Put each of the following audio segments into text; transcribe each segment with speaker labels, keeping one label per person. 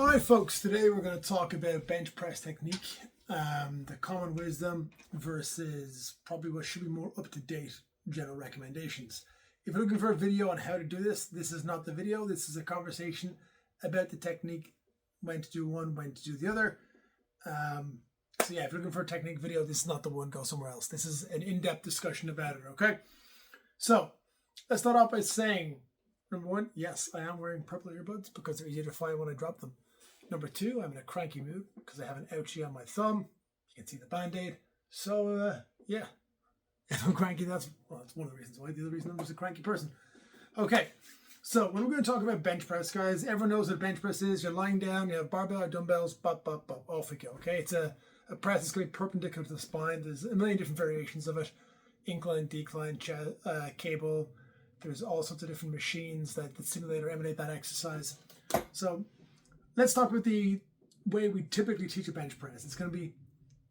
Speaker 1: All right, folks, today we're going to talk about bench press technique, the common wisdom versus probably what should be more up-to-date general recommendations. If you're looking for a video on how to do this, this is not the video. This is a conversation about the technique, when to do one, when to do the other. So yeah, if you're looking for a technique video, this is not the one. Go somewhere else. This is an in-depth discussion about it, okay? So let's start off by saying, number one, yes, I am wearing purple earbuds because they're easier to find when I drop them. Number two, I'm in a cranky mood because I have an ouchie on my thumb. You can see the band-aid. So, yeah, if I'm cranky, that's one of the reasons why. The other reason I'm just a cranky person. Okay, so when we're going to talk about bench press, guys, everyone knows what bench press is. You're lying down, you have barbell or dumbbells, bop, bop, bop, off we go, okay? It's a press that's going to be perpendicular to the spine. There's a million different variations of it. Incline, decline, cable. There's all sorts of different machines that simulate or emulate that exercise. So let's talk about the way we typically teach a bench press. It's going to be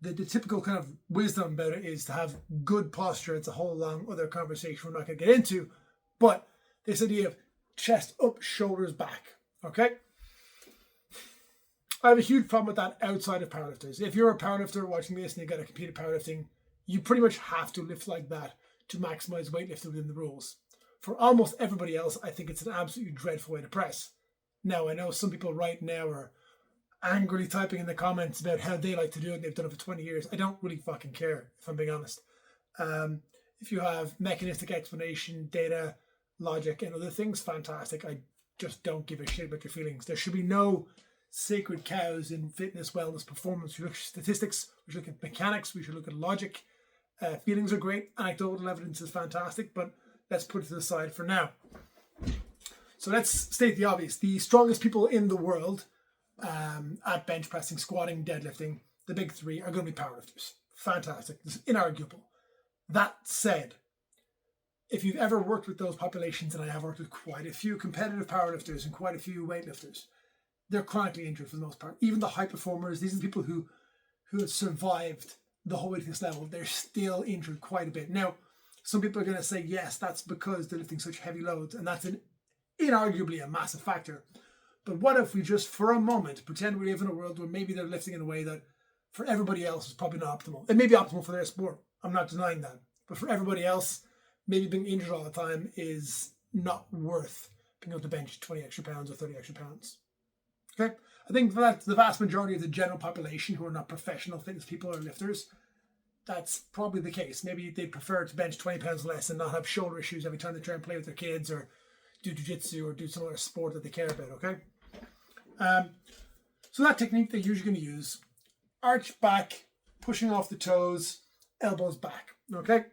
Speaker 1: the typical kind of wisdom about it is to have good posture. It's a whole long other conversation we're not going to get into. But this idea of chest up, shoulders back. Okay? I have a huge problem with that outside of powerlifters. If you're a powerlifter watching this and you've got to compete at powerlifting, you pretty much have to lift like that to maximize weightlifting within the rules. For almost everybody else, I think it's an absolutely dreadful way to press. Now, I know some people right now are angrily typing in the comments about how they like to do it. They've done it for 20 years. I don't really fucking care, if I'm being honest. If you have mechanistic explanation, data, logic, and other things, fantastic. I just don't give a shit about your feelings. There should be no sacred cows in fitness, wellness, performance. We look at statistics, we should look at mechanics, we should look at logic. Feelings are great. Anecdotal evidence is fantastic, but let's put it to the side for now. So let's state the obvious. The strongest people in the world at bench pressing, squatting, deadlifting, the big three are going to be powerlifters. Fantastic. It's inarguable. That said, if you've ever worked with those populations, and I have worked with quite a few competitive powerlifters and quite a few weightlifters, they're chronically injured for the most part. Even the high performers, these are the people who have survived the whole way to this level. They're still injured quite a bit. Now, some people are going to say, yes, that's because they're lifting such heavy loads, and that's inarguably a massive factor. But what if we just, for a moment, pretend we live in a world where maybe they're lifting in a way that for everybody else is probably not optimal. It may be optimal for their sport. I'm not denying that. But for everybody else, maybe being injured all the time is not worth being able to bench 20 extra pounds or 30 extra pounds. Okay? I think that the vast majority of the general population who are not professional fitness people or lifters, that's probably the case. Maybe they'd prefer to bench 20 pounds less and not have shoulder issues every time they try and play with their kids or do jiu-jitsu or do some other sport that they care about, okay? So that technique they're usually going to use, arch back, pushing off the toes, elbows back, okay?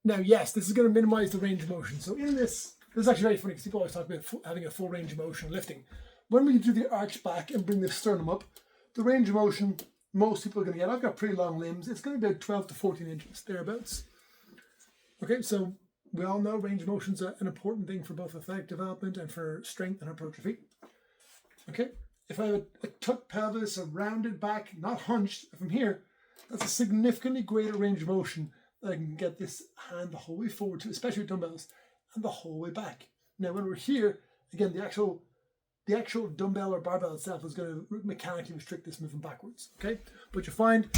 Speaker 1: Now, yes, this is going to minimize the range of motion. So in this is actually very funny because people always talk about having a full range of motion lifting. When we do the arch back and bring the sternum up, the range of motion most people are going to get, I've got pretty long limbs, it's going to be about 12 to 14 inches, thereabouts. Okay, so we all know range of motion is an important thing for both athletic development and for strength and hypertrophy. Okay, if I have a tucked pelvis, a rounded back, not hunched from here, that's a significantly greater range of motion that I can get this hand the whole way forward to, especially with dumbbells, and the whole way back. Now, when we're here, again, the actual dumbbell or barbell itself is going to mechanically restrict this movement backwards, okay? But you find,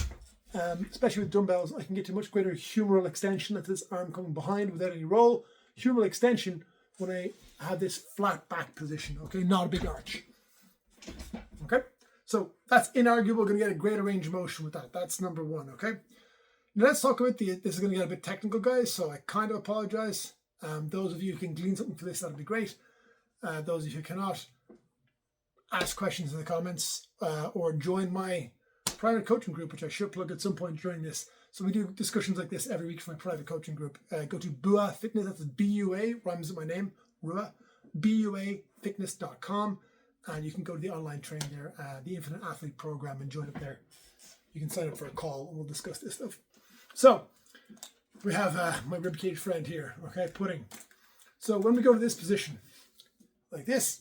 Speaker 1: especially with dumbbells, I can get to much greater humeral extension. That's this arm coming behind without any roll. Humeral extension when I have this flat back position, okay? Not a big arch, okay? So that's inarguable. Going to get a greater range of motion with that. That's number one, okay? Now let's talk about this is going to get a bit technical, guys, so I kind of apologize. Those of you who can glean something for this, that'd be great. Those of you who cannot, ask questions in the comments or join my private coaching group, which I should plug at some point during this. So we do discussions like this every week for my private coaching group. Go to BUA Fitness, that's BUA, rhymes with my name, RUA, BUAfitness.com, and you can go to the online training there, the Infinite Athlete Program, and join up there. You can sign up for a call and we'll discuss this stuff. So we have my ribcage friend here, okay, pudding. So when we go to this position, like this,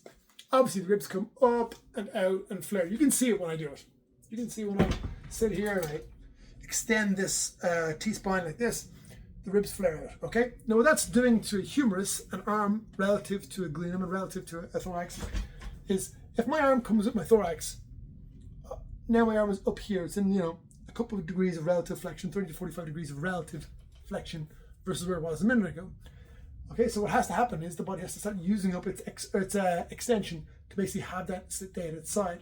Speaker 1: obviously the ribs come up and out and flare. You can see it when I do it. You can see when I sit here and I extend this T-spine like this, the ribs flare out, okay? Now what that's doing to a humerus, an arm relative to a gluteum and relative to a thorax, is if my arm comes up my thorax, now my arm is up here. It's in, a couple of degrees of relative flexion, 30 to 45 degrees of relative flexion versus where it was a minute ago. Okay, so what has to happen is the body has to start using up its extension to basically have that stay at its side.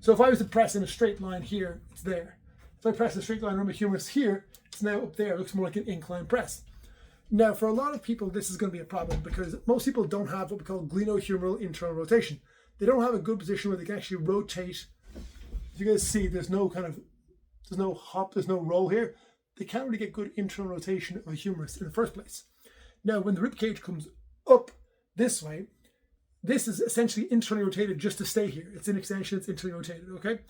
Speaker 1: So if I was to press in a straight line here, it's there. If I press a straight line around my humerus here, it's now up there. It looks more like an incline press. Now, for a lot of people, this is going to be a problem because most people don't have what we call glenohumeral internal rotation. They don't have a good position where they can actually rotate. If you guys see, there's no hop, there's no roll here. They can't really get good internal rotation of a humerus in the first place. Now, when the rib cage comes up this way, this is essentially internally rotated just to stay here. It's an extension, it's internally rotated, okay?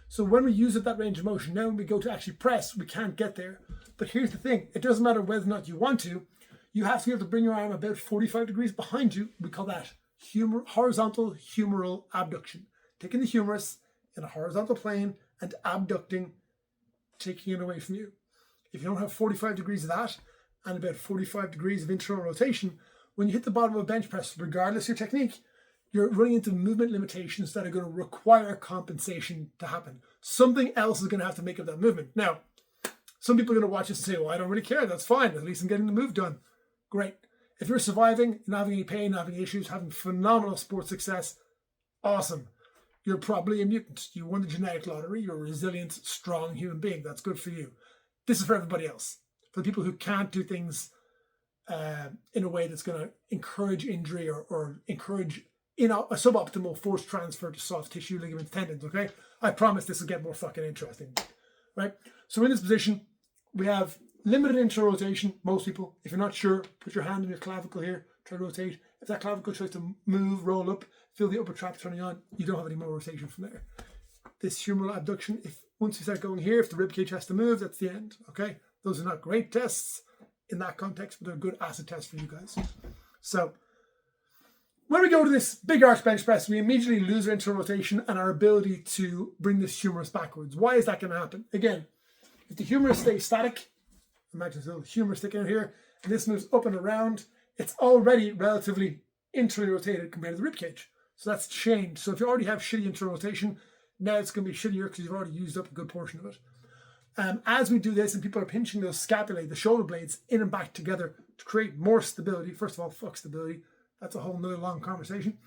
Speaker 1: So when we use up that range of motion, now when we go to actually press, we can't get there. But here's the thing, it doesn't matter whether or not you want to, you have to be able to bring your arm about 45 degrees behind you. We call that horizontal humeral abduction. Taking the humerus in a horizontal plane and abducting, taking it away from you. If you don't have 45 degrees of that and about 45 degrees of internal rotation, when you hit the bottom of a bench press, regardless of your technique, you're running into movement limitations that are going to require compensation to happen. Something else is going to have to make up that movement. Now, some people are going to watch this and say, well, I don't really care. That's fine. At least I'm getting the move done. Great. If you're surviving, not having any pain, not having any issues, having phenomenal sports success, awesome. You're probably a mutant. You won the genetic lottery. You're a resilient, strong human being. That's good for you. This is for everybody else. For the people who can't do things in a way that's going to encourage injury or encourage a suboptimal force transfer to soft tissue, ligaments, tendons, okay? I promise this will get more fucking interesting, right? So in this position, we have limited internal rotation, most people. If you're not sure, put your hand on your clavicle here, try to rotate. If that clavicle tries to move, roll up, feel the upper trap turning on, you don't have any more rotation from there. This humeral abduction, once you start going here, if the rib cage has to move, that's the end, okay? Those are not great tests in that context, but they're good acid tests for you guys. So when we go to this big arch bench press, we immediately lose our internal rotation and our ability to bring this humerus backwards. Why is that going to happen? Again, if the humerus stays static, imagine there's a little humerus sticking out here, and this moves up and around, it's already relatively internally rotated compared to the rib cage. So that's changed. So if you already have shitty internal rotation, now it's going to be shittier because you've already used up a good portion of it. As we do this and people are pinching those scapulae, the shoulder blades, in and back together to create more stability. First of all, fuck stability. That's a whole nother long conversation.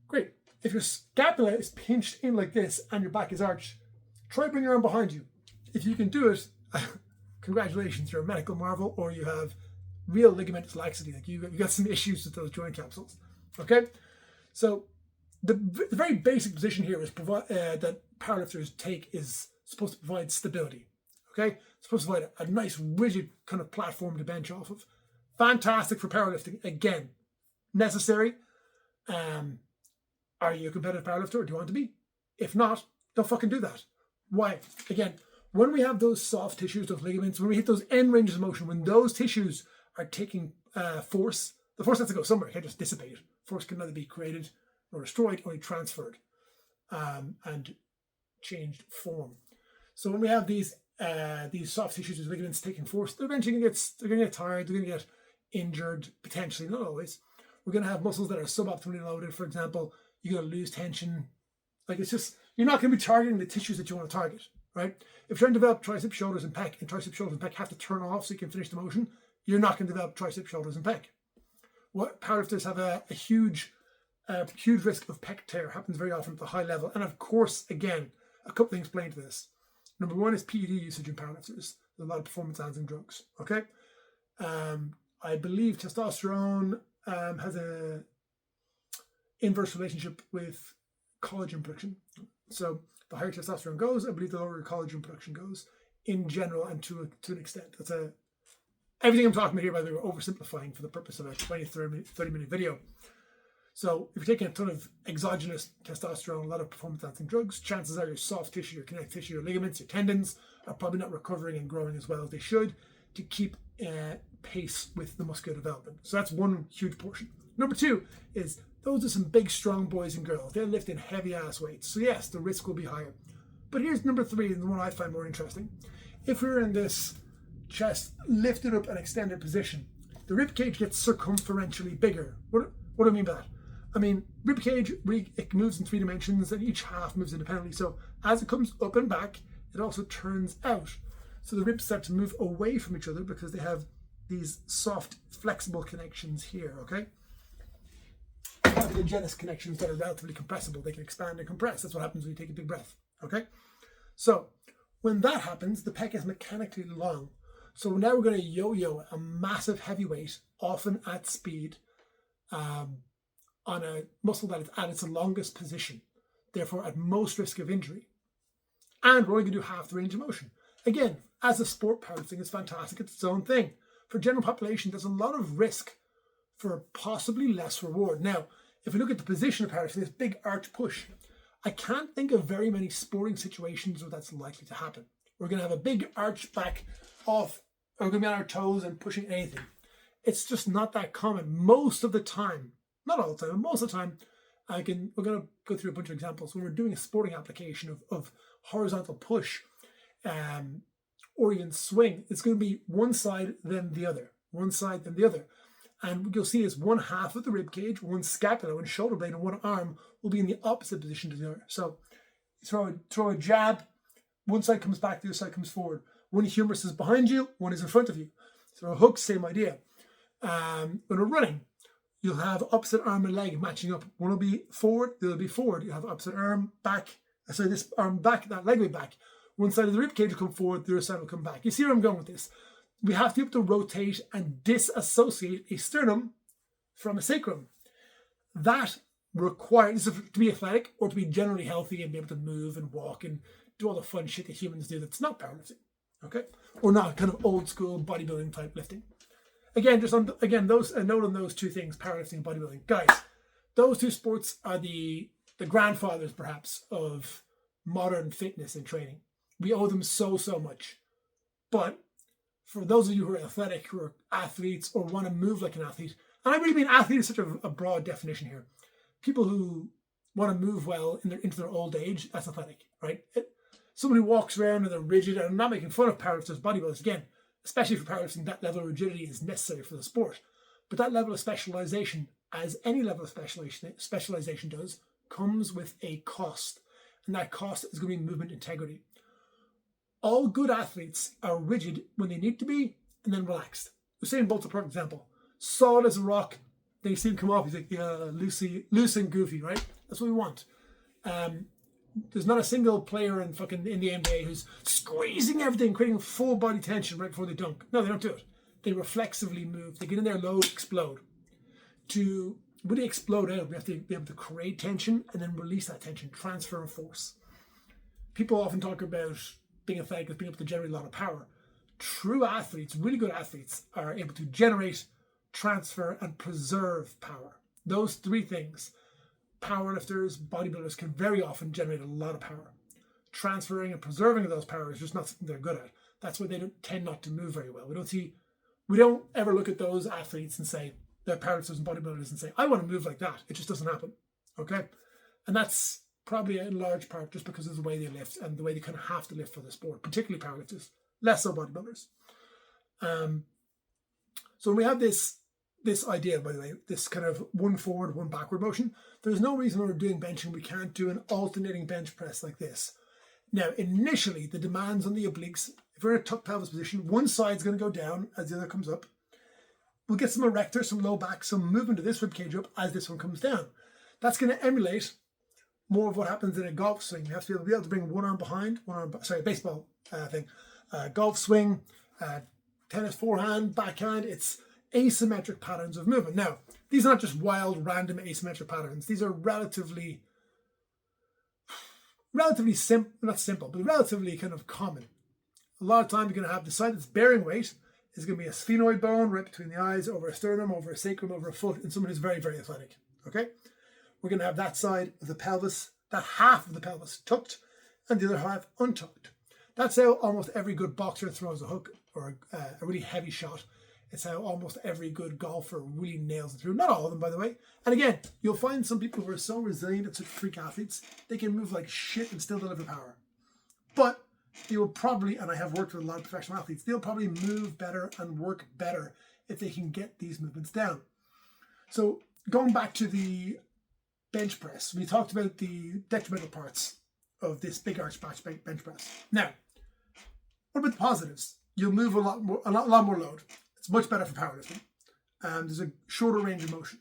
Speaker 1: Great. If your scapula is pinched in like this and your back is arched, try bring your arm behind you. If you can do it, congratulations, you're a medical marvel, or you have real ligamentous laxity. Like you got some issues with those joint capsules. Okay? So the very basic position here is that powerlifters take is supposed to provide stability. Okay? It's supposed to provide a nice rigid kind of platform to bench off of. Fantastic for powerlifting. Again, necessary. Are you a competitive powerlifter or do you want to be? If not, don't fucking do that. Why? Again, when we have those soft tissues, those ligaments, when we hit those end ranges of motion, when those tissues are taking force, the force has to go somewhere. It can't just dissipate. Force can neither be created nor destroyed, only transferred and changed form. So when we have these soft tissues, these ligaments taking force, they're eventually going to get tired, they're going to get injured, potentially, not always. We're going to have muscles that are suboptimally loaded. For example, you're going to lose tension. Like it's just, you're not going to be targeting the tissues that you want to target, right? If you're trying to develop tricep, shoulders, and pec, and tricep, shoulders, and pec have to turn off so you can finish the motion, you're not going to develop tricep, shoulders, and pec. What powerlifters have a huge risk of pec tear. Happens very often at the high level. And of course, again, a couple things explain to this. Number one is PED usage in powerlifters. There's a lot of performance-enhancing drugs, okay? I believe testosterone has a inverse relationship with collagen production. So the higher testosterone goes, I believe the lower collagen production goes in general and to an extent. That's everything I'm talking about here, by the way, we're oversimplifying for the purpose of a 20, 30-minute video. So if you're taking a ton of exogenous testosterone, a lot of performance-enhancing drugs, chances are your soft tissue, your connective tissue, your ligaments, your tendons are probably not recovering and growing as well as they should to keep pace with the muscular development. So that's one huge portion. Number two is those are some big, strong boys and girls. They're lifting heavy-ass weights. So yes, the risk will be higher. But here's number three, and the one I find more interesting. If we're in this chest lifted up and extended position, the rib cage gets circumferentially bigger. What do I mean by that? I mean, rib cage, it moves in 3 dimensions and each half moves independently. So as it comes up and back, it also turns out. So the ribs start to move away from each other because they have these soft, flexible connections here, okay? They have the genus connections that are relatively compressible. They can expand and compress. That's what happens when you take a big breath, okay? So when that happens, the pec is mechanically long. So now we're going to yo-yo a massive heavy weight, often at speed, on a muscle that is at its longest position, therefore at most risk of injury. And we're only going to do half the range of motion. Again, as a sport, powerlifting is fantastic. It's its own thing. For general population, there's a lot of risk for possibly less reward. Now, if we look at the position of powerlifting, this big arch push, I can't think of very many sporting situations where that's likely to happen. We're going to have a big arch back off, or we're going to be on our toes and pushing anything. It's just not that common. Most of the time, not all the time, but most of the time, we're going to go through a bunch of examples. When we're doing a sporting application of horizontal push or even swing, it's going to be one side, then the other, one side, then the other. And what you'll see is one half of the rib cage, one scapula, one shoulder blade, and one arm will be in the opposite position to the other. So throw a jab, one side comes back, the other side comes forward. One humerus is behind you, one is in front of you. Throw a hook, same idea. When we're running, you'll have opposite arm and leg matching up. One will be forward, the other will be forward. You'll have opposite arm back. Sorry, this arm back, that leg will be back. One side of the rib cage will come forward, the other side will come back. You see where I'm going with this? We have to be able to rotate and disassociate a sternum from a sacrum. That requires to be athletic or to be generally healthy and be able to move and walk and do all the fun shit that humans do that's not powerlifting, okay? Or not kind of old school bodybuilding type lifting. Again, those a note on those two things, powerlifting and bodybuilding. Guys, those two sports are the grandfathers, perhaps, of modern fitness and training. We owe them so much. But for those of you who are athletic, who are athletes or want to move like an athlete, and I really mean athlete is such a broad definition here. People who want to move well into their old age, that's athletic, right? Someone who walks around and they're rigid, and I'm not making fun of powerlifters, bodybuilders, again, especially for powerlifting, that level of rigidity is necessary for the sport. But that level of specialization, as any level of specialization does, comes with a cost. And that cost is going to be movement integrity. All good athletes are rigid when they need to be and then relaxed. Usain Bolt's a perfect example. Solid as a rock. Then you see him come off, he's like, yeah, loose and goofy, right? That's what we want. There's not a single player in the NBA who's squeezing everything, creating full body tension right before they dunk. No, they don't do it. They reflexively move. They get in there, load, explode. To really explode out, we have to be able to create tension and then release that tension, transfer of force. People often talk about being athletic as being able to generate a lot of power. True athletes, really good athletes, are able to generate, transfer, and preserve power. Those three things, powerlifters, bodybuilders, can very often generate a lot of power. Transferring and preserving those powers is just not something they're good at. That's why they tend not to move very well. We don't ever look at those athletes and say, they're powerlifters and bodybuilders, and say, I want to move like that. It just doesn't happen. Okay? And that's probably in large part just because of the way they lift and the way they kind of have to lift for the sport, particularly powerlifters, less so bodybuilders. So when we have this idea, by the way, this kind of one forward, one backward motion, there's no reason when we're doing benching we can't do an alternating bench press like this. Now, initially, the demands on the obliques, if we're in a tuck pelvis position, one side's going to go down as the other comes up. We'll get some erector, some low back, some movement of this rib cage up as this one comes down. That's going to emulate more of what happens in a golf swing. You have to be able to bring one arm behind, baseball thing. Golf swing, tennis forehand, backhand. It's asymmetric patterns of movement. Now, these are not just wild, random asymmetric patterns. These are relatively not simple, but relatively kind of common. A lot of time you're going to have the side that's bearing weight is going to be a sphenoid bone right between the eyes, over a sternum, over a sacrum, over a foot, and someone who's very, very athletic. Okay? We're going to have that side of the pelvis, that half of the pelvis tucked, and the other half untucked. That's how almost every good boxer throws a hook or a really heavy shot. It's how almost every good golfer really nails it through. Not all of them, by the way. And again, you'll find some people who are so resilient and such freak athletes, they can move like shit and still deliver power. But they will probably, and I have worked with a lot of professional athletes, they'll probably move better and work better if they can get these movements down. So going back to the bench press. We talked about the detrimental parts of this big arch back bench press. Now, what about the positives? You'll move a lot more load. It's much better for powerlifting. There's a shorter range of motion.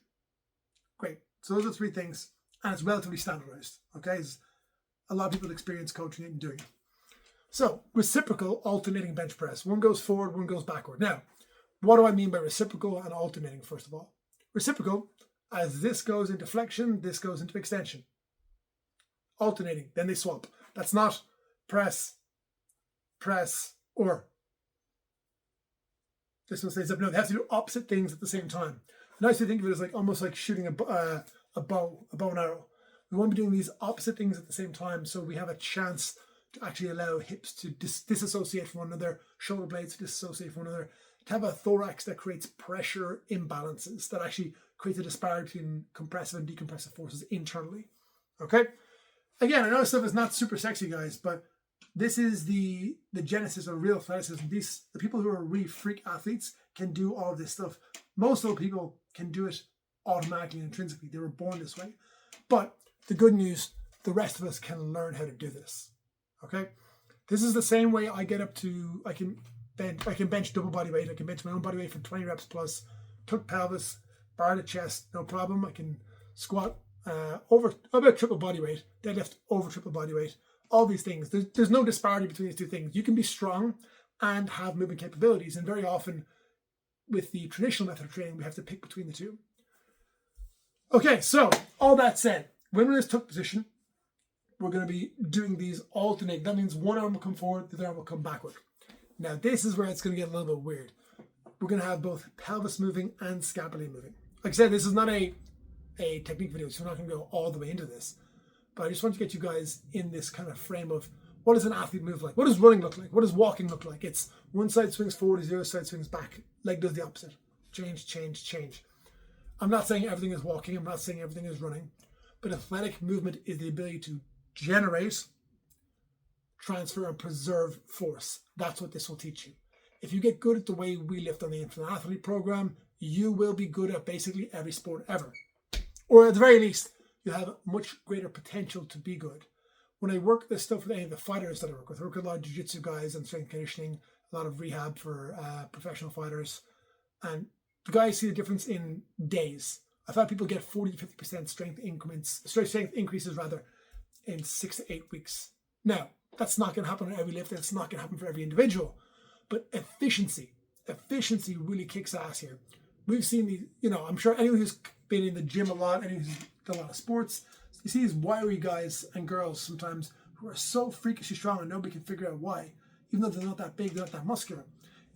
Speaker 1: Great. So those are 3 things, and it's relatively standardized. Okay, a lot of people experience coaching it and doing it. So reciprocal alternating bench press. One goes forward, one goes backward. Now, what do I mean by reciprocal and alternating? First of all, reciprocal, as this goes into flexion, this goes into extension. Alternating, then they swap. That's not press, or this one stays up. No, they have to do opposite things at the same time. I nice to think of it as like almost like shooting a bow and arrow. We want to be doing these opposite things at the same time, so we have a chance to actually allow hips to disassociate from one another, shoulder blades to disassociate from one another, to have a thorax that creates pressure imbalances, that actually creates a disparity between compressive and decompressive forces internally. Okay? Again, I know stuff is not super sexy, guys, but this is the genesis of real athleticism. The people who are really freak athletes can do all of this stuff. Most of the people can do it automatically and intrinsically. They were born this way. But the good news, the rest of us can learn how to do this. Okay? This is the same way I get up to, I can bench double body weight. I can bench my own body weight for 20 reps plus, tuck pelvis, bar the chest, no problem. I can squat over about triple body weight, deadlift over triple body weight. All these things. There's no disparity between these 2 things. You can be strong and have movement capabilities. And very often with the traditional method of training, we have to pick between the 2. Okay, so all that said, when we're in this tuck position, we're going to be doing these alternate. That means one arm will come forward, the other arm will come backward. Now, this is where it's going to get a little bit weird. We're going to have both pelvis moving and scapulae moving. Like I said, this is not a technique video, so we're not going to go all the way into this. But I just want to get you guys in this kind of frame of what does an athlete move like? What does running look like? What does walking look like? It's one side swings forward, the other side swings back. Leg does the opposite. Change, change, change. I'm not saying everything is walking. I'm not saying everything is running. But athletic movement is the ability to generate, transfer, and preserve force. That's what this will teach you. If you get good at the way we lift on the Infinite Athlete program, you will be good at basically every sport ever. Or at the very least, you have much greater potential to be good. When I work this stuff with any of the fighters that I work with a lot of jiu-jitsu guys and strength conditioning, a lot of rehab for professional fighters, and the guys see the difference in days. I've had people get 40 to 50% strength increases in 6 to 8 weeks. Now, that's not going to happen on every lift, and it's not going to happen for every individual. But efficiency really kicks ass here. We've seen these, I'm sure anyone who's been in the gym a lot, anyone who's done a lot of sports, you see these wiry guys and girls sometimes who are so freakishly strong and nobody can figure out why. Even though they're not that big, they're not that muscular.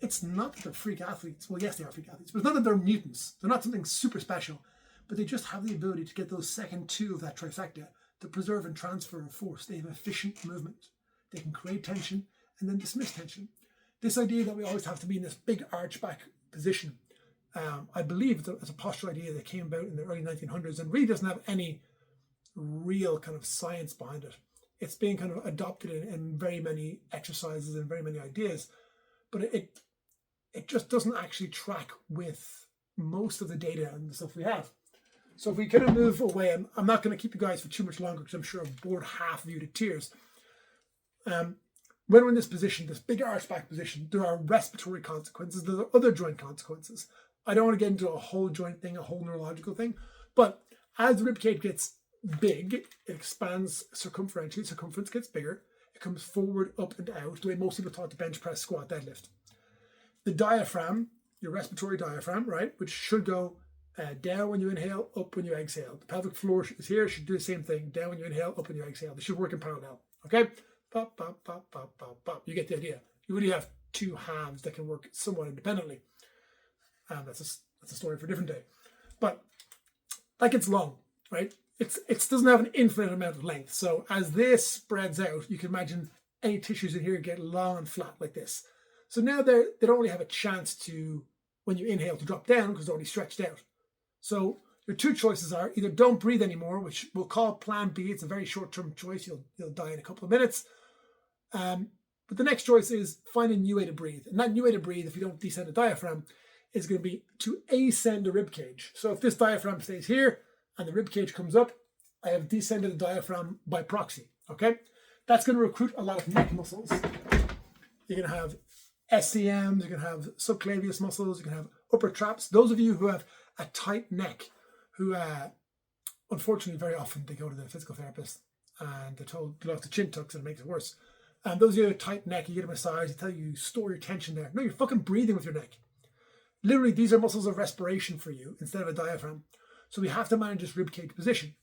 Speaker 1: It's not that they're freak athletes. Well, yes, they are freak athletes, but it's not that they're mutants. They're not something super special, but they just have the ability to get those second 2 of that trifecta, to preserve and transfer of force. They have efficient movement. They can create tension and then dismiss tension. This idea that we always have to be in this big arch back position, I believe it's a postural idea that came about in the early 1900s and really doesn't have any real kind of science behind it. It's being kind of adopted in very many exercises and very many ideas, but it just doesn't actually track with most of the data and the stuff we have. So if we kind of move away, I'm not going to keep you guys for too much longer because I'm sure I've bored half of you to tears. When we're in this position, this big arch back position, there are respiratory consequences. There are other joint consequences. I don't want to get into a whole joint thing, a whole neurological thing, but as the ribcage gets big, it expands circumferentially, circumference gets bigger, it comes forward, up and out, the way most people taught to bench press, squat, deadlift. The diaphragm, your respiratory diaphragm, right, which should go down when you inhale, up when you exhale. The pelvic floor is here, should do the same thing, down when you inhale, up when you exhale. They should work in parallel, okay? Pop, pop, pop, pop, pop, pop. You get the idea. You really have 2 halves that can work somewhat independently. That's a story for a different day. But that gets long, right? It doesn't have an infinite amount of length. So as this spreads out, you can imagine any tissues in here get long and flat like this. So now they don't really have a chance to, when you inhale, to drop down because they're already stretched out. So your 2 choices are either don't breathe anymore, which we'll call plan B. It's a very short-term choice. You'll die in a couple of minutes. But the next choice is find a new way to breathe. And that new way to breathe, if you don't descend the diaphragm, is going to be to ascend the rib cage. So if this diaphragm stays here and the rib cage comes up, I have descended the diaphragm by proxy, okay? That's going to recruit a lot of neck muscles. You're going to have SCMs, you're going to have subclavius muscles, you're going to have upper traps. Those of you who have a tight neck, who unfortunately very often they go to the physical therapist and they're told you lost the chin tucks and it makes it worse. And those of you who have a tight neck, you get a massage, they tell you store your tension there. No, you're fucking breathing with your neck. Literally, these are muscles of respiration for you instead of a diaphragm. So we have to manage this ribcage position.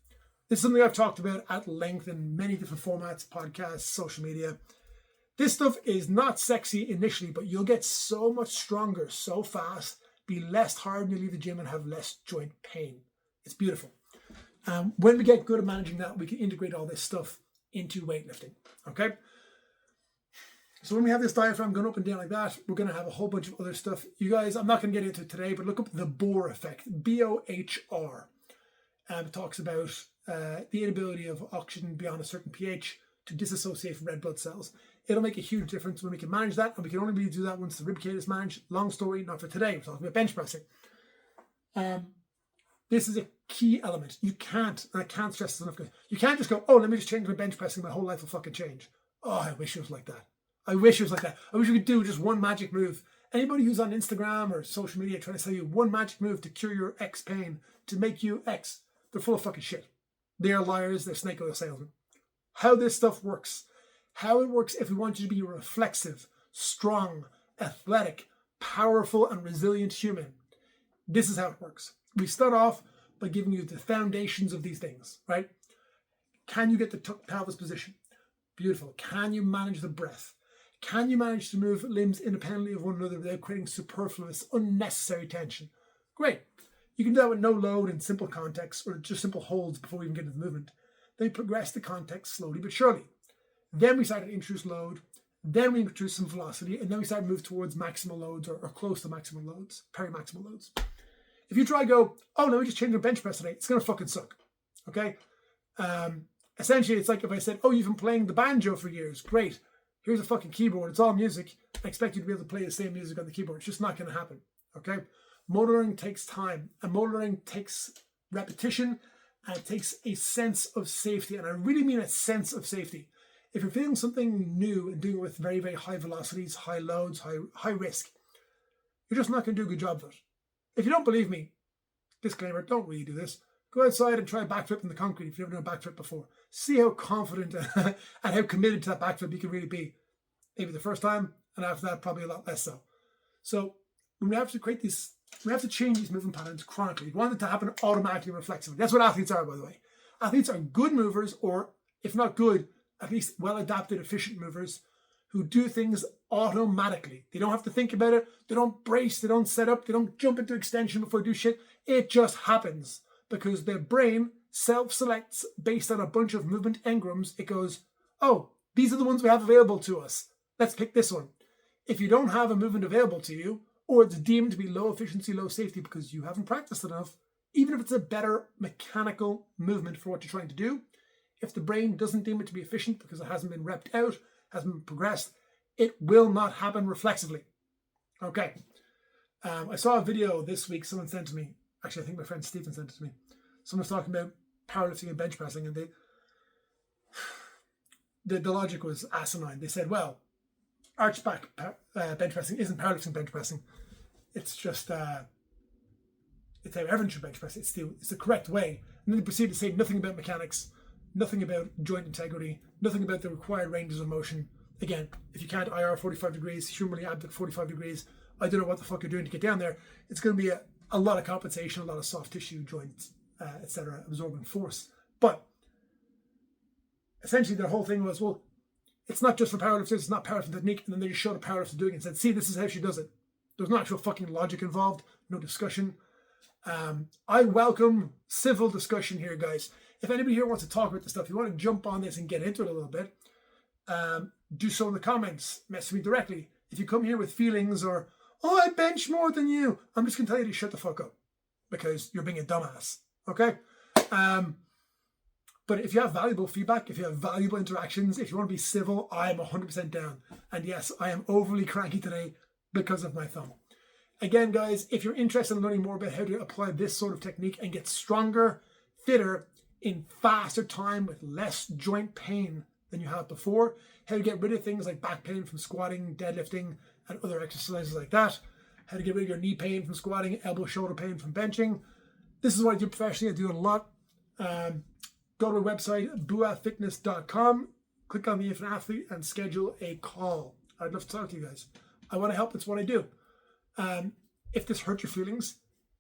Speaker 1: This is something I've talked about at length in many different formats, podcasts, social media. This stuff is not sexy initially, but you'll get so much stronger so fast, be less hard when you leave the gym and have less joint pain. It's beautiful. When we get good at managing that, we can integrate all this stuff into weightlifting, okay? So when we have this diaphragm going up and down like that, we're going to have a whole bunch of other stuff. You guys, I'm not going to get into it today, but look up the Bohr effect, B-O-H-R. It talks about the inability of oxygen beyond a certain pH to disassociate from red blood cells. It'll make a huge difference when we can manage that, and we can only really do that once the ribcage is managed. Long story, not for today. We're talking about bench pressing. This is a key element. You can't, and I can't stress this enough, you can't just go, oh, let me just change my bench pressing, my whole life will fucking change. Oh, I wish it was like that. I wish it was like that. I wish we could do just one magic move. Anybody who's on Instagram or social media trying to sell you one magic move to cure your X pain, to make you X, they're full of fucking shit. They are liars, they're snake oil salesmen. How this stuff works, how it works if we want you to be a reflexive, strong, athletic, powerful, and resilient human. This is how it works. We start off by giving you the foundations of these things, right? Can you get the tucked pelvis position? Beautiful. Can you manage the breath? Can you manage to move limbs independently of one another without creating superfluous, unnecessary tension? Great. You can do that with no load in simple context or just simple holds before we even get into the movement. Then we progress the context slowly but surely. Then we start to introduce load. Then we introduce some velocity. And then we start to move towards maximal loads or close to maximal loads, perimaximal loads. If you try to go, oh, let me just change your bench press today, it's going to fucking suck. Okay? Essentially, it's like if I said, oh, you've been playing the banjo for years. Great. Here's a fucking keyboard. It's all music. I expect you to be able to play the same music on the keyboard. It's just not going to happen. Okay? Motor learning takes time. And motor learning takes repetition. And it takes a sense of safety. And I really mean a sense of safety. If you're feeling something new and doing it with very, very high velocities, high loads, high risk, you're just not going to do a good job of it. If you don't believe me, disclaimer, don't really do this. Go outside and try a backflip in the concrete if you've never done a backflip before. See how confident and how committed to that backflip you can really be. Maybe the first time, and after that, probably a lot less so. So when we have to create these, we have to change these movement patterns chronically. We want it to happen automatically, reflexively. That's what athletes are, by the way. Athletes are good movers, or if not good, at least well-adapted, efficient movers who do things automatically. They don't have to think about it. They don't brace. They don't set up. They don't jump into extension before they do shit. It just happens because their brain self-selects based on a bunch of movement engrams. It goes, oh, these are the ones we have available to us. Let's pick this one. If you don't have a movement available to you, or it's deemed to be low efficiency, low safety because you haven't practiced enough, even if it's a better mechanical movement for what you're trying to do, if the brain doesn't deem it to be efficient because it hasn't been repped out, hasn't been progressed, it will not happen reflexively. Okay. I saw a video this week someone sent to me. Actually, I think my friend Stephen sent it to me. Someone was talking about powerlifting and bench pressing, and the logic was asinine. They said, well, arch back bench pressing isn't powerlifting bench pressing. It's just, it's how everyone should bench press. It's the correct way. And then they proceed to say nothing about mechanics, nothing about joint integrity, nothing about the required ranges of motion. Again, if you can't IR 45 degrees, humerally abduct 45 degrees, I don't know what the fuck you're doing to get down there. It's going to be a lot of compensation, a lot of soft tissue, joints, etc., absorbing force. But essentially their whole thing was, well, it's not just for powerlifters, it's not powerlifting technique, and then they just showed a powerlifter doing it and said, see, this is how she does it. There's no actual fucking logic involved, no discussion. I welcome civil discussion here, guys. If anybody here wants to talk about this stuff, you want to jump on this and get into it a little bit, do so in the comments, message me directly. If you come here with feelings or, oh, I bench more than you, I'm just going to tell you to shut the fuck up because you're being a dumbass, okay? But if you have valuable feedback, if you have valuable interactions, if you want to be civil, I am 100% down. And yes, I am overly cranky today because of my thumb. Again, guys, if you're interested in learning more about how to apply this sort of technique and get stronger, fitter, in faster time with less joint pain than you have before, how to get rid of things like back pain from squatting, deadlifting, and other exercises like that, how to get rid of your knee pain from squatting, elbow, shoulder pain from benching. This is what I do professionally. I do it a lot. Go to my website, buafitness.com, click on the Infinite Athlete and schedule a call. I'd love to talk to you guys. I want to help. It's what I do. If this hurt your feelings,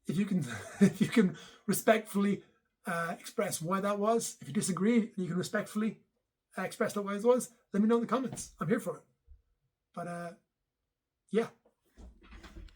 Speaker 1: if you can respectfully express why that was, if you disagree and you can respectfully express that why it was, let me know in the comments. I'm here for it. But yeah.